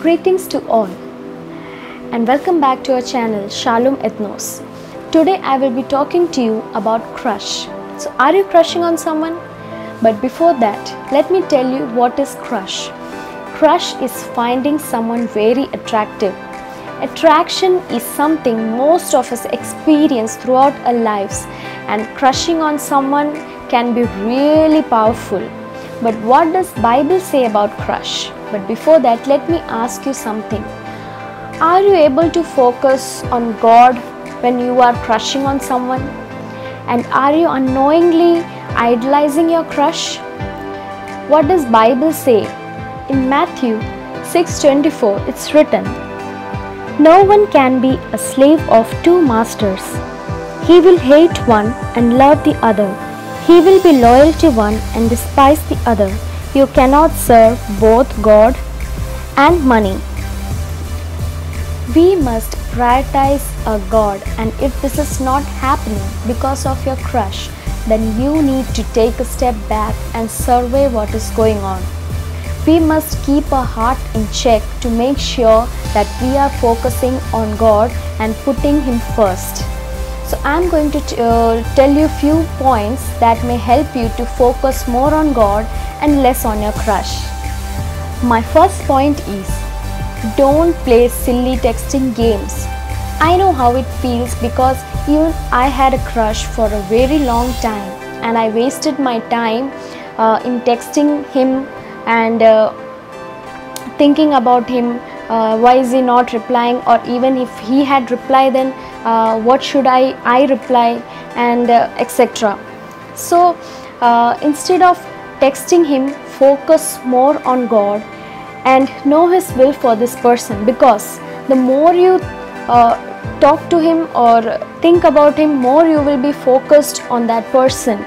Greetings to all and welcome back to our channel Shalom Ethnos. Today I will be talking to you about crush. So are you crushing on someone? But before that, let me tell you what is crush. Crush is finding someone very attractive. Attraction is something most of us experience throughout our lives, and crushing on someone can be really powerful. But what does Bible say about crush? But before that, let me ask you something. Are you able to focus on God when you are crushing on someone? And are you unknowingly idolizing your crush? What does Bible say? In Mathew 6:24, it's written, "No one can be a slave of two masters. He will hate one and love the other. He will be loyal to one and despise the other. You cannot serve both God and money." We must prioritize our God, and if this is not happening because of your crush, then you need to take a step back and survey what is going on. We must keep our heart in check to make sure that we are focusing on God and putting Him first. So I'm going to tell you few points that may help you to focus more on God and less on your crush. My first point is, don't play silly texting games. I know how it feels because even I had a crush for a very long time, and I wasted my time in texting him and thinking about him. Why is he not replying? Or even if he had replied, then what should I reply, and etc. So instead of texting him, focus more on God and know His will for this person, because the more you talk to him or think about him, more you will be focused on that person.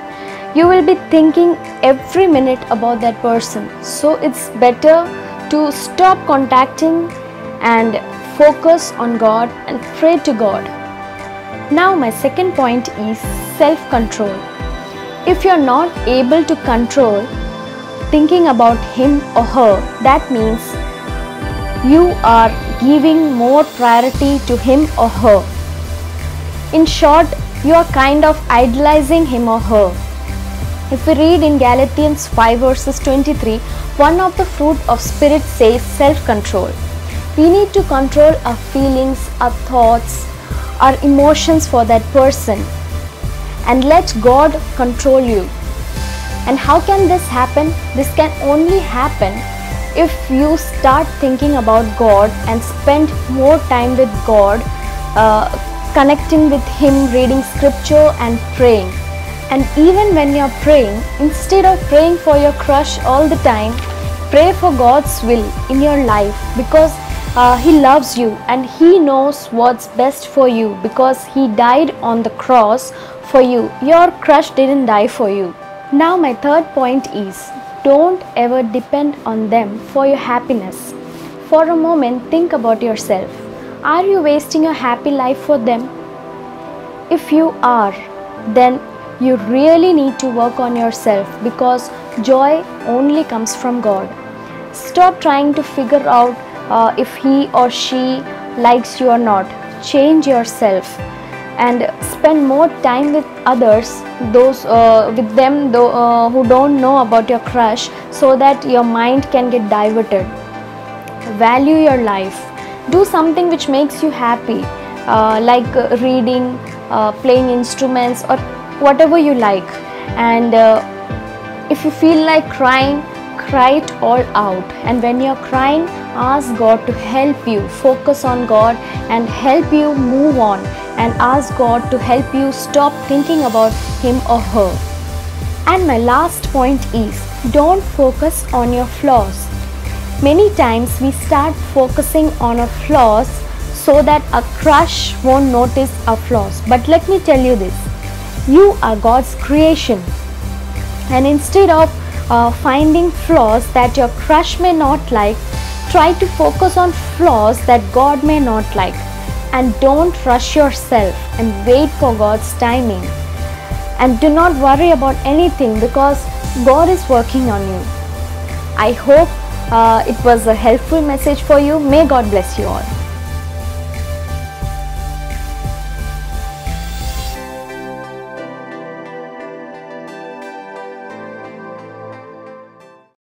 You will be thinking every minute about that person. So it's better to stop contacting and focus on God and pray to God. Now my second point is self-control. If you're not able to control thinking about him or her, that means you are giving more priority to him or her. In short, you are kind of idolizing him or her. If we read in Galatians 5 verses 23, one of the fruit of Spirit says self-control. We need to control our feelings, our thoughts, our emotions for that person, and let God control you. And how can this happen? This can only happen if you start thinking about God and spend more time with God, connecting with Him, reading scripture and praying. And even when you're praying, instead of praying for your crush all the time, pray for God's will in your life, because He loves you and He knows what's best for you, because He died on the cross for you. Your crush didn't die for you. Now my third point is, don't ever depend on them for your happiness. For a moment, think about yourself. Are you wasting your happy life for them? If you are, then you really need to work on yourself, because joy only comes from God. Stop trying to figure out if he or she likes you or not. Change yourself and spend more time with others, those with them who don't know about your crush, so that your mind can get diverted. Value your life. Do something which makes you happy, like reading, playing instruments, or whatever you like. And if you feel like crying, cry it all out. And when you're crying, ask God to help you. Focus on God and help you move on, and ask God to help you stop thinking about him or her. And my last point is, don't focus on your flaws. Many times we start focusing on our flaws so that a crush won't notice our flaws. But let me tell you this, you are God's creation, and instead of finding flaws that your crush may not like, try to focus on flaws that God may not like. And don't rush yourself, and wait for God's timing. And do not worry about anything, because God is working on you. I hope it was a helpful message for you. May God bless you all.